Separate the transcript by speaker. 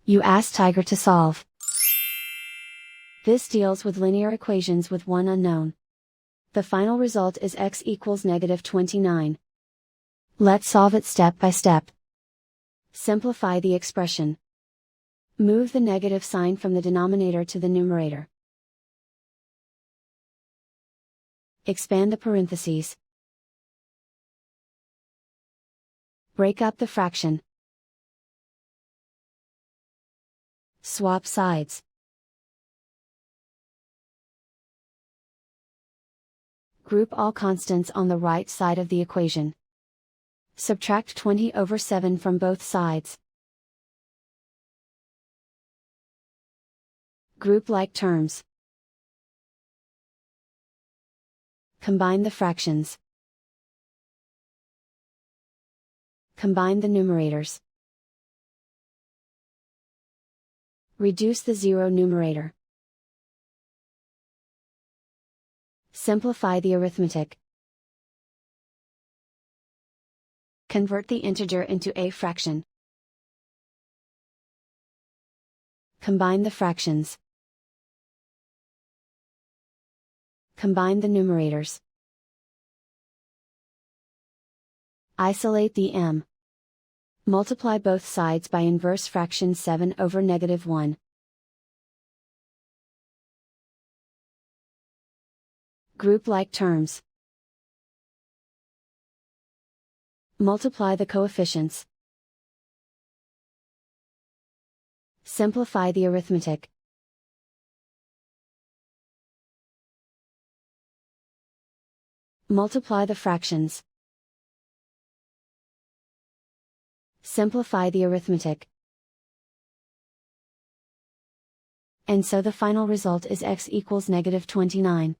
Speaker 1: You ask Tiger to solve. This deals with linear equations with one unknown. The final result is x equals -29. Let's solve it step by step. Simplify the expression. Move the negative sign from the denominator to the numerator. Expand the parentheses. Break up the fraction. Swap sides. Group all constants on the right side of the equation. Subtract 20/7 from both sides. Group like terms. Combine the fractions. Combine the numerators. Reduce the zero numerator. Simplify the arithmetic. Convert the integer into a fraction. Combine the fractions. Combine the numerators. Isolate the m. Multiply both sides by inverse fraction 7/(-1). Group like terms. Multiply the coefficients. Simplify the arithmetic. Multiply the fractions. Simplify the arithmetic. And so the final result is x equals -29.